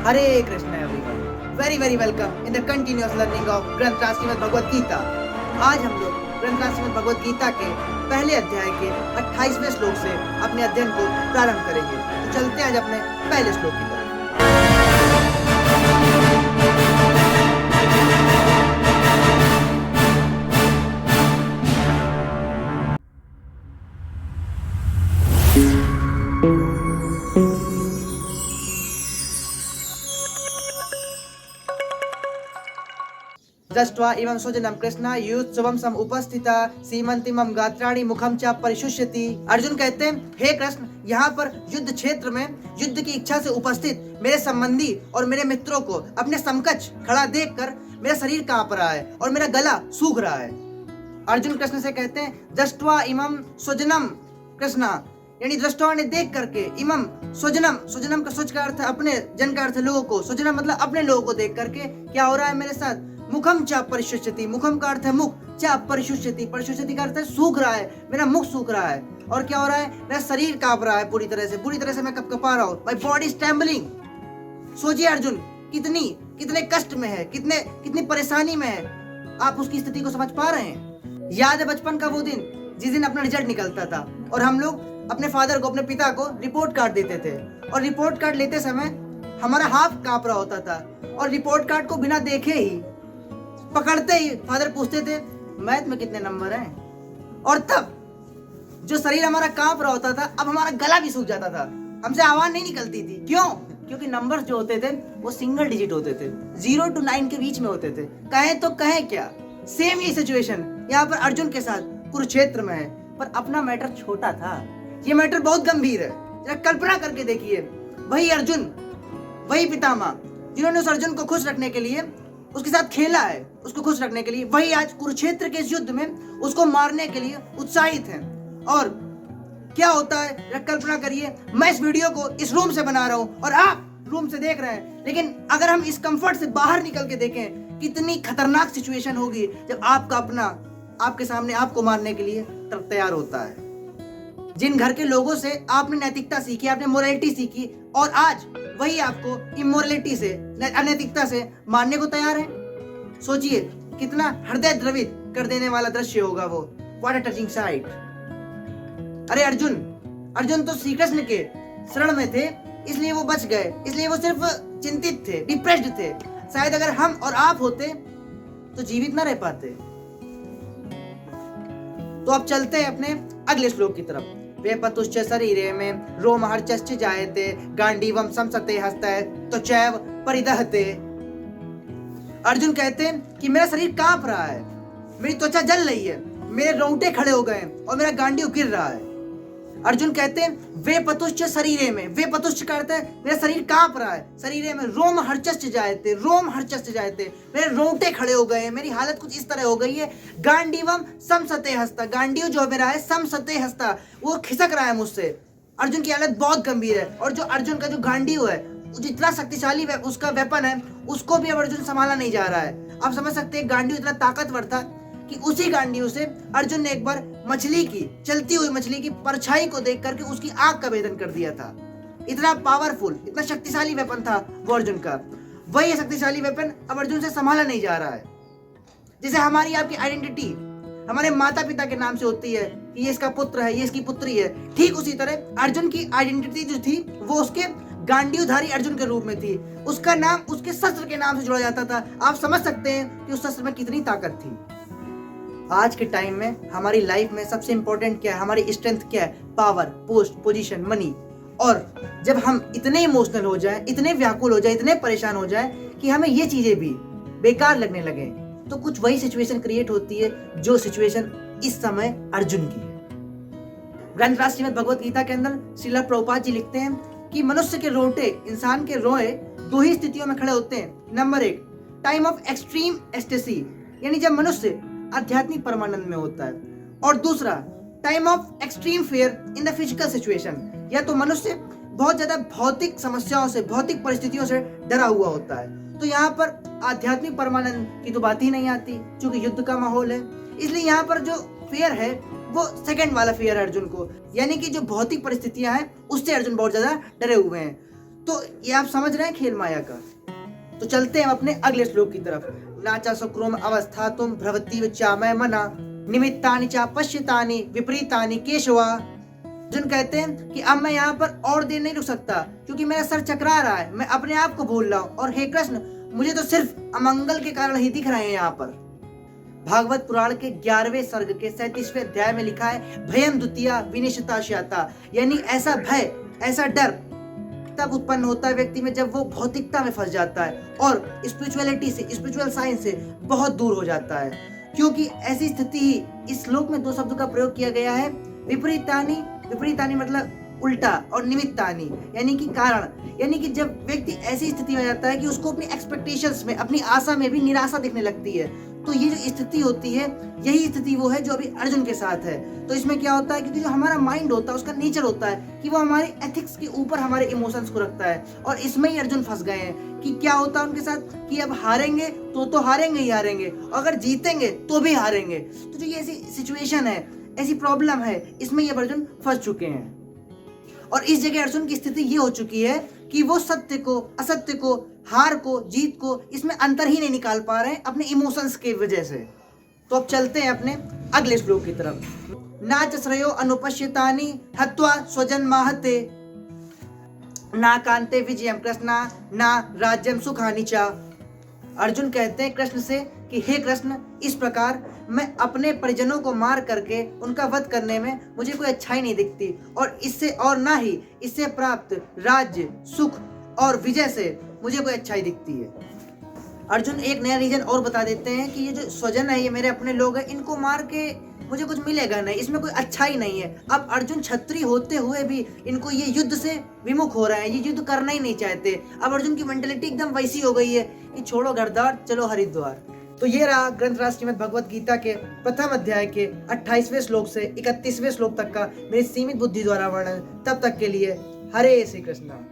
Hare Krishna everyone, very very welcome in the continuous learning of ग्रंथ श्रीमद् भगवद गीता। आज हम लोग ग्रंथ श्रीमद् भगवद गीता के पहले अध्याय के 28वें श्लोक से अपने अध्ययन को प्रारंभ करेंगे। तो चलते हैं आज अपने पहले श्लोक की तरफ। दृष्ट्वा इमं स्वजनं कृष्ण युत्सवं सम उपस्थिता सीमंतिमं गात्राणि मुखम च परिशुष्यति। अर्जुन कहते हैं, हे कृष्ण, यहाँ पर युद्ध क्षेत्र में युद्ध की इच्छा से उपस्थित मेरे संबंधी और मेरे मित्रों को अपने समकक्ष खड़ा देखकर मेरा शरीर कांप रहा है और मेरा गला सूख रहा है। अर्जुन कृष्ण से कहते हैं, दृष्ट्वा इमं स्वजनम कृष्ण, यानी दृष्टवा ने देख करके, इमम स्वजनम, स्वजनम का स्वज का अर्थ है अपने, जन का अर्थ है लोगों को, स्वजनम मतलब अपने लोगों को देख करके क्या हो रहा है मेरे साथ। मुखम चा परिशुष्यति, मुखम का अर्थ है मुख, चा परिशुष्यति, परिशुष्यति का अर्थ है सूख रहा है, मेरा मुख सूख रहा है। और क्या हो रहा है, मेरा शरीर कांप रहा है पूरी तरह से मैं कपकपा रहा हूँ। My body is trembling. सोचिए अर्जुन कितने कष्ट में है, कितनी परेशानी में है। आप उसकी स्थिति को समझ पा रहे हैं। याद है बचपन का वो दिन जिस दिन अपना रिजल्ट निकलता था और हम लोग अपने फादर को, अपने पिता को रिपोर्ट कार्ड देते थे, और रिपोर्ट कार्ड लेते समय हमारा हाथ कांप रहा होता था, और रिपोर्ट कार्ड को बिना देखे ही, पकड़ते ही फादर पूछते थे मैथ में कितने नंबर हैं। और तब जो शरीर हमारा कांप रहा होता था, अब हमारा गला भी सूख जाता था, हमसे आवाज नहीं निकलती थी। क्यों? क्योंकि नंबर्स जो होते थे वो सिंगल डिजिट होते थे, 0 to 9 के बीच में होते थे। कहें तो कहें क्या, सेम ही सिचुएशन यहाँ पर अर्जुन के साथ कुरुक्षेत्र में है, पर अपना मैटर छोटा था, ये मैटर बहुत गंभीर है। जरा कल्पना करके देखिए, वही अर्जुन, वही पितामह जिन्होंने उस अर्जुन को खुश रखने के लिए उसके साथ खेला है, उसको खुश रखने के लिए, वही आज कुरुक्षेत्र के इस युद्ध में उसको मारने के लिए उत्साहित हैं। और क्या होता है, कल्पना करिए, मैं इस वीडियो को इस रूम से बना रहा हूं और आप रूम से देख रहे हैं, लेकिन अगर हम इस कंफर्ट से बाहर निकल के देखें, कितनी खतरनाक सिचुएशन होगी जब आपका अपना आपके सामने आपको मारने के लिए तैयार होता है। जिन घर के लोगों से आपने नैतिकता सीखी, आपने मोरालिटी सीखी, और आज वही आपको इमोरलिटी से, अनैतिकता से मारने को तैयार है। सोचिए कितना हृदय द्रवित कर देने वाला दृश्य होगा वो। What a touching site. अरे अर्जुन तो श्री कृष्ण के शरण में थे, इसलिए वो बच गए, इसलिए वो सिर्फ चिंतित थे, डिप्रेस्ड थे। शायद अगर हम और आप होते तो जीवित ना रह पाते। तो अब चलते हैं अपने अगले श्लोक की तरफ। वे पतुश्च शरीरे में रोमहर्षश्च जायते गांडीवम समसते हस्तै त्वचैव परिदहते। अर्जुन कहते हैं कि मेरा शरीर कांप रहा है, मेरी त्वचा जल रही है, मेरे रोंगटे खड़े हो गए और मेरा गांडीव गिर रहा है। अर्जुन कहते हैं वे पतुश्च शरीरे में, वे पतुश्च का अर्थ है मेरा शरीर कांप रहा है, शरीरे में रोमहर्षश्च जायते, रोमहर्षश्च जायते, मेरे रोंगटे खड़े हो गए हैं, मेरी हालत कुछ इस तरह हो गई है। गांडीवम समसते हस्ता, गांडीव जो मेरा है समसते हस्ता, वो खिसक रहा है मुझसे। अर्जुन की हालत बहुत गंभीर है, और जो अर्जुन का जो गांडीव है, जितना शक्तिशाली उसका वेपन है, उसको भी अब अर्जुन संभाला नहीं जा रहा है। आप समझ सकते हैं गांडीव इतना ताकतवर था कि उसी गांडीव से अर्जुन ने एक बार मछली की, चलती हुई मछली की परछाई को देख करके उसकी आंख का भेदन कर दिया था। इतना पावरफुल, इतना शक्तिशाली वेपन था वो अर्जुन का। वही शक्तिशाली वेपन अब अर्जुन से संभाला नहीं जा रहा है। जैसे हमारी आपकी आइडेंटिटी हमारे माता पिता के नाम से होती है कि ये इसका पुत्र है, ये इसकी पुत्री है, ठीक उसी तरह अर्जुन की आइडेंटिटी जो थी वो उसके गांडीवधारी अर्जुन के रूप में थी। उसका नाम उसके शस्त्र के नाम से जोड़ा जाता था। आप समझ सकते हैं कि उस शस्त्र में कितनी ताकत थी। आज के टाइम में हमारी लाइफ में सबसे इंपॉर्टेंट क्या है, हमारी स्ट्रेंथ क्या है? Power, post, position, money. और जब हम इतने इमोशनल हो जाए, इतने व्याकुल हो जाए, इतने परेशान हो जाए कि हमें ये चीजें भी बेकार लगने लगे, तो कुछ वही सिचुएशन क्रिएट होती है जो सिचुएशन इस समय अर्जुन की है। ग्रंथ श्रीमद् भगवद गीता के अंदर श्रील प्रभुपाद जी लिखते हैं कि मनुष्य के रोंगटे, इंसान के रोए दो ही स्थितियों में खड़े होते हैं। नंबर 1, टाइम ऑफ एक्सट्रीम एस्टेसी, यानी जब मनुष्य आध्यात्मिक परमानंद में होता है, और दूसरा time of extreme fear in the physical situation, या तो मनुष्य बहुत ज्यादा भौतिक समस्याओं से, भौतिक परिस्थितियों से डरा हुआ होता है। तो यहाँ पर आध्यात्मिक परमानंद की तो बात ही नहीं आती, क्योंकि युद्ध का माहौल है। इसलिए यहाँ पर जो फियर है वो सेकंड वाला फियर है अर्जुन को, यानी कि जो भौतिक परिस्थितियां हैं उससे अर्जुन बहुत ज्यादा डरे हुए हैं। तो ये आप समझ रहे हैं खेल माया का। तो चलते हैं अपने अगले श्लोक की तरफ। नाचा सुक्रोम अवस्था तुम भ्रवती चामय मना निमित्तानि चा पश्यतानि विपरीतानि केशवा। अर्जुन कहते हैं कि अब मैं यहाँ पर और देर नहीं रुक सकता, क्योंकि मेरा सर चकरा रहा है, मैं अपने आप को भूल रहा हूँ, और हे कृष्ण मुझे तो सिर्फ अमंगल के कारण ही दिख रहे हैं यहाँ पर। भागवत पुराण के 11वें सर्ग के 37वें अध्याय में लिखा है भयम द्वितीया विनिशता श्याता, यानी ऐसा भय, ऐसा डर तब उत्पन्न होता है व्यक्ति में जब वो भौतिकता में फंस जाता है और स्पिरिचुअलिटी से, स्पिरिचुअल साइंस से बहुत दूर हो जाता है। क्योंकि ऐसी स्थिति ही, इस श्लोक में 2 शब्दों का प्रयोग किया गया है, विपरीतानि, विपरीतानि मतलब उल्टा, और निमित्तानि यानी कि कारण, यानी कि जब व्यक्ति ऐसी स्थिति में जाता है कि उसको अपनी एक्सपेक्टेशंस में, अपनी आशा में भी निराशा दिखने लगती है। तो ये जो स्थिति होती है, यही स्थिति वो है जो अभी अर्जुन के साथ है। तो इसमें क्या होता है, क्योंकि जो हमारा माइंड होता है, उसका नेचर होता है कि वो हमारे एथिक्स के ऊपर हमारे इमोशंस को रखता है, और इसमें ही अर्जुन फंस गए हैं कि क्या होता है उनके साथ कि अब हारेंगे तो हारेंगे ही हारेंगे, अगर जीतेंगे तो भी हारेंगे। तो जो ये ऐसी सिचुएशन है, ऐसी प्रॉब्लम है, इसमें ये अर्जुन फंस चुके हैं। और इस जगह अर्जुन की स्थिति ये हो चुकी है कि वो सत्य को, असत्य को, हार को, जीत को, इसमें अंतर ही नहीं निकाल पा रहे हैं अपने इमोशंस की वजह से। तो अब चलते हैं अपने अगले श्लोक की तरफ। नाच श्रेयो अनुपश्यतानि हत्वा स्वजन माहते ना कांते विजयम कृष्णा ना राज्यम सुखानि चा। अर्जुन कहते हैं कृष्ण से कि हे कृष्ण, इस प्रकार मैं अपने परिजनों को मार करके उनका वध करने में मुझे कोई अच्छाई नहीं दिखती, और इससे, और ना ही इससे प्राप्त राज्य, सुख और विजय से मुझे कोई अच्छाई दिखती है। अर्जुन एक नया रीजन और बता देते हैं कि ये जो स्वजन है, ये मेरे अपने लोग हैं, इनको मार के मुझे कुछ मिलेगा नहीं, इसमें कोई अच्छाई नहीं है। अब अर्जुन क्षत्रिय होते हुए भी इनको ये युद्ध से विमुख हो रहे हैं, ये युद्ध करना ही नहीं चाहते। अब अर्जुन की मेंटेलिटी एकदम वैसी हो गई है कि छोड़ो घर द्वार, चलो हरिद्वार। तो ये रहा ग्रंथराज श्रीमद् भगवत गीता के प्रथम अध्याय के 28वें श्लोक से 31वें श्लोक तक का मेरी सीमित बुद्धि द्वारा वर्णन। तब तक के लिए हरे श्री कृष्णा।